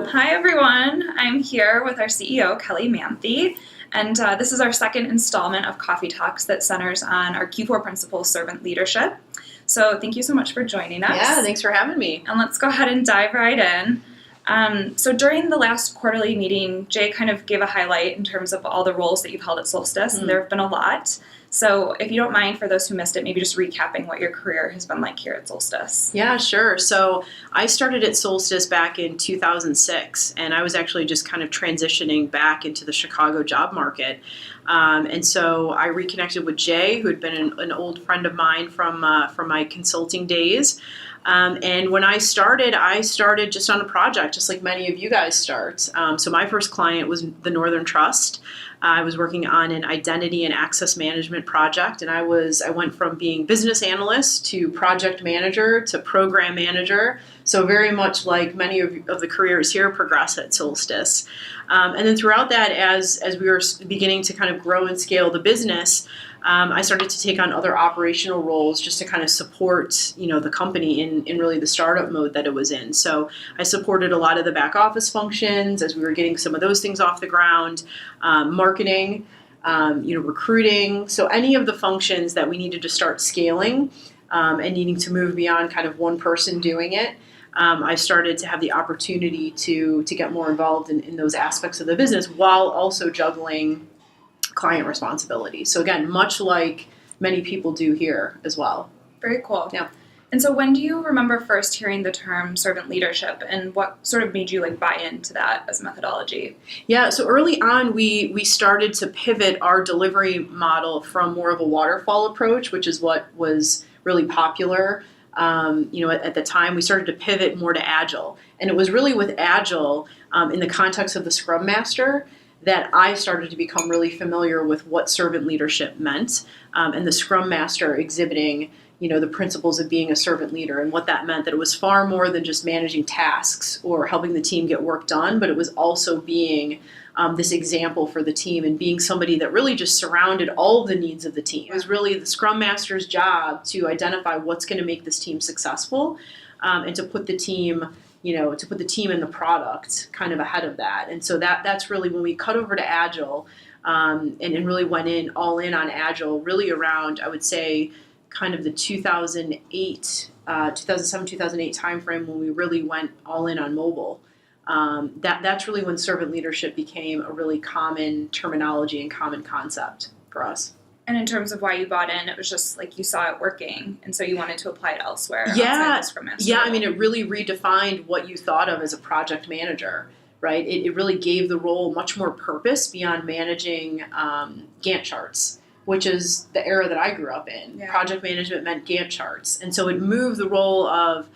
Hi, everyone. I'm here with our CEO, Kelly Manthey, and this is our second installment of Coffee Talks that centers on our Q4 principle, servant leadership. So thank you so much for joining us. Yeah, thanks for having me. And let's go ahead and dive right in. So during the last quarterly meeting, Jay kind of gave a highlight in terms of all the roles that you've held at Solstice, and there have been a lot. So if you don't mind, for those who missed it, maybe just recapping what your career has been like here at Solstice. Yeah, sure. So I started at Solstice back in 2006, and I was actually just kind of transitioning back into the Chicago job market. And so I reconnected with Jay, who had been an old friend of mine from my consulting days. And when I started just on a project, just like many of you guys start. So my first client was the Northern Trust. I was working on an identity and access management project, and I went from being business analyst to project manager to program manager. So very much like many of the careers here progress at Solstice. And then throughout that, as we were beginning to kind of grow and scale the business, I started to take on other operational roles just to kind of support, the company in really the startup mode that it was in. So I supported a lot of the back office functions as we were getting some of those things off the ground, marketing, recruiting. So any of the functions that we needed to start scaling and needing to move beyond kind of one person doing it. I started to have the opportunity to get more involved in those aspects of the business while also juggling client responsibility. So again, much like many people do here as well. Very cool. Yeah. And so when do you remember first hearing the term servant leadership, and what sort of made you buy into that as a methodology? Yeah, so early on we started to pivot our delivery model from more of a waterfall approach, which is what was really popular. At the time, we started to pivot more to Agile. And it was really with Agile in the context of the Scrum Master that I started to become really familiar with what servant leadership meant, and the Scrum Master exhibiting, the principles of being a servant leader and what that meant, that it was far more than just managing tasks or helping the team get work done, but it was also being this example for the team and being somebody that really just surrounded all of the needs of the team. It was really the Scrum Master's job to identify what's going to make this team successful, and to put the team and the product kind of ahead of that. And so that's really when we cut over to Agile, and really went all in on Agile, really around, I would say, kind of the 2007, 2008 timeframe when we really went all in on mobile. That's really when servant leadership became a really common terminology and common concept for us. And in terms of why you bought in, it was just you saw it working, and so you wanted to apply it elsewhere. Yeah, outside the Scrum Master yeah. role. I mean, it really redefined what you thought of as a project manager, right? It really gave the role much more purpose beyond managing Gantt charts, which is the era that I grew up in. Yeah. Project management meant Gantt charts, and so it moved the role of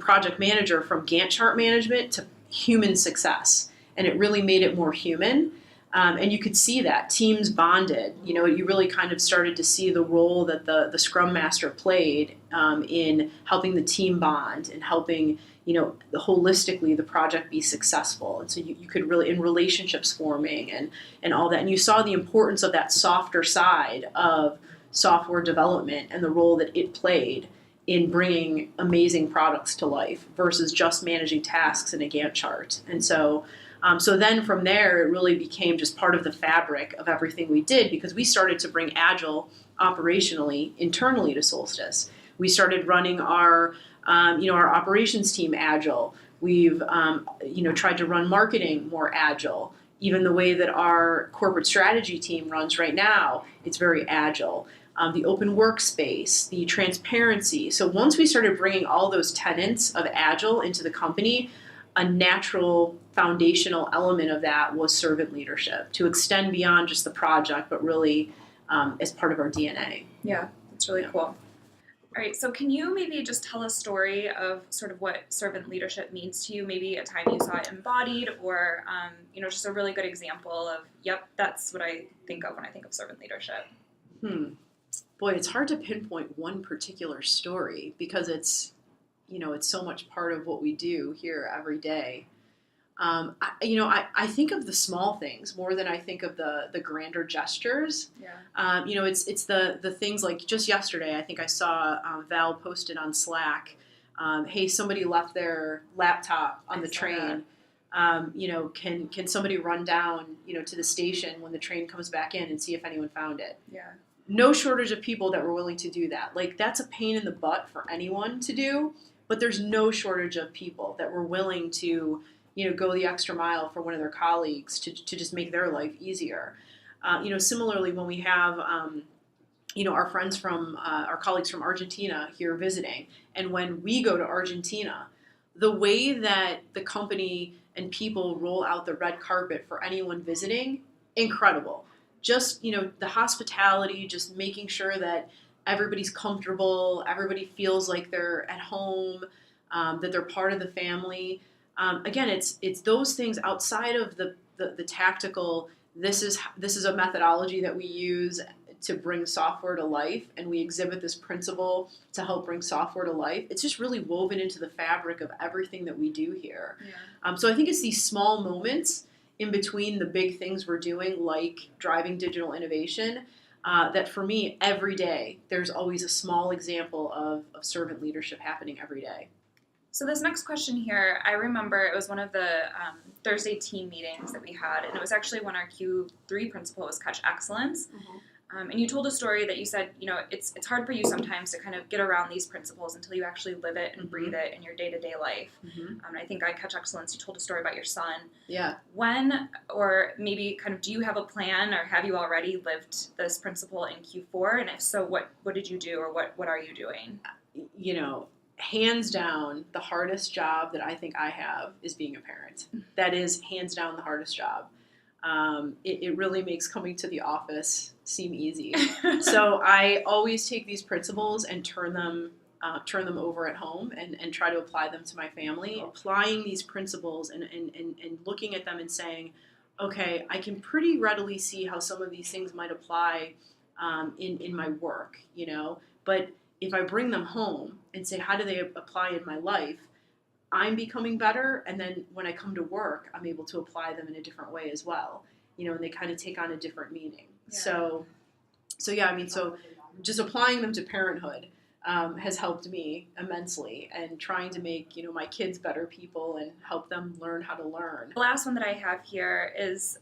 project manager from Gantt chart management to human success, and it really made it more human. And you could see that teams bonded. You really kind of started to see the role that the Scrum Master played in helping the team bond and helping, holistically the project be successful. And so you could really, in relationships forming and all that. And you saw the importance of that softer side of software development and the role that it played in bringing amazing products to life versus just managing tasks in a Gantt chart. And so then from there, it really became just part of the fabric of everything we did, because we started to bring Agile operationally internally to Solstice. We started running our operations team Agile. We've, tried to run marketing more Agile. Even the way that our corporate strategy team runs right now, it's very Agile. The open workspace, the transparency. So once we started bringing all those tenets of Agile into the company, a natural foundational element of that was servant leadership, to extend beyond just the project, but really as part of our DNA. Yeah, that's really cool. All right, so can you maybe just tell a story of sort of what servant leadership means to you, maybe a time you saw it embodied, or just a really good example of, yep, that's what I think of when I think of servant leadership? Boy, it's hard to pinpoint one particular story because it's so much part of what we do here every day. I think of the small things more than I think of the grander gestures. Yeah. It's the things like just yesterday, I think I saw Val posted on Slack Hey, somebody left their laptop on the train. Can somebody run down, to the station when the train comes back in and see if anyone found it? Yeah. No shortage of people that were willing to do that. Like, that's a pain in the butt for anyone to do, but there's no shortage of people that were willing to, go the extra mile for one of their colleagues to just make their life easier. Similarly, when we have, our friends from, our colleagues from Argentina here visiting, and when we go to Argentina, the way that the company and people roll out the red carpet for anyone visiting, incredible. Just, the hospitality, just making sure that everybody's comfortable, everybody feels like they're at home, that they're part of the family. Again, it's those things outside of the tactical. This is a methodology that we use to bring software to life, and we exhibit this principle to help bring software to life. It's just really woven into the fabric of everything that we do here. Yeah. So I think it's these small moments in between the big things we're doing, like driving digital innovation, that for me, every day, there's always a small example of servant leadership happening every day. So this next question here, I remember it was one of the Thursday team meetings that we had, and it was actually when our Q3 principle was Catch Excellence. And you told a story that you said, it's hard for you sometimes to kind of get around these principles until you actually live it and breathe it in your day-to-day life. I think I Catch Excellence, you told a story about your son. Yeah. When, or maybe kind of, do you have a plan, or have you already lived this principle in Q4? And if so, what did you do, or what are you doing? Hands down, the hardest job that I think I have is being a parent. That is hands down the hardest job. It really makes coming to the office seem easy. So I always take these principles and turn them over at home and try to apply them to my family. Applying these principles and looking at them and saying, okay, I can pretty readily see how some of these things might apply in my work, but if I bring them home and say, how do they apply in my life, I'm becoming better, and then when I come to work, I'm able to apply them in a different way as well, and they kind of take on a different meaning. Yeah. So just applying them to parenthood has helped me immensely, and trying to make, my kids better people and help them learn how to learn. The last one that I have here is,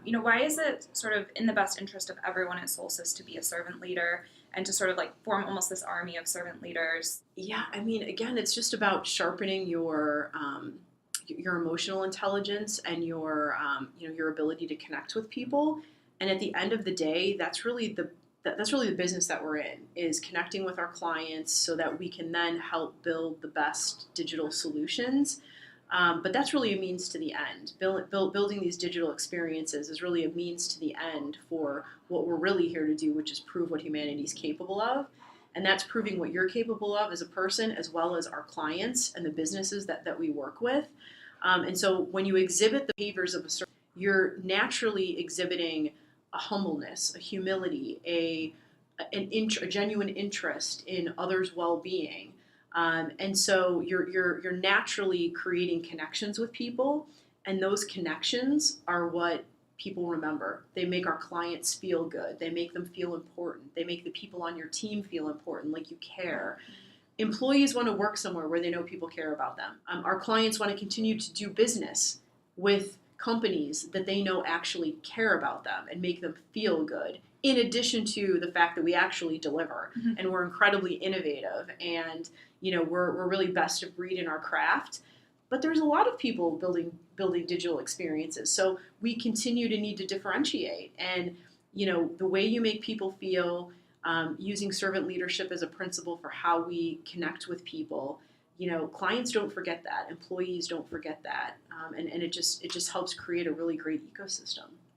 why is it sort of in the best interest of everyone at Solstice to be a servant leader and to sort of like form almost this army of servant leaders? Yeah, again, it's just about sharpening your emotional intelligence and your ability to connect with people. And at the end of the day, that's really the business that we're in, is connecting with our clients so that we can then help build the best digital solutions. But that's really a means to the end. Building these digital experiences is really a means to the end for what we're really here to do, which is prove what humanity is capable of. And that's proving what you're capable of as a person, as well as our clients and the businesses that we work with. And so when you exhibit the behaviors of a servant, you're naturally exhibiting a humbleness, a humility, a genuine interest in others' well-being. And so you're naturally creating connections with people, and those connections are what people remember. They make our clients feel good. They make them feel important. They make the people on your team feel important, like you care. Employees want to work somewhere where they know people care about them. Our clients want to continue to do business with companies that they know actually care about them and make them feel good, in addition to the fact that we actually deliver and we're incredibly innovative, and we're really best of breed in our craft. But there's a lot of people building digital experiences, so we continue to need to differentiate. And the way you make people feel, using servant leadership as a principle for how we connect with people. Clients don't forget that. Employees don't forget that. And it just helps create a really great ecosystem.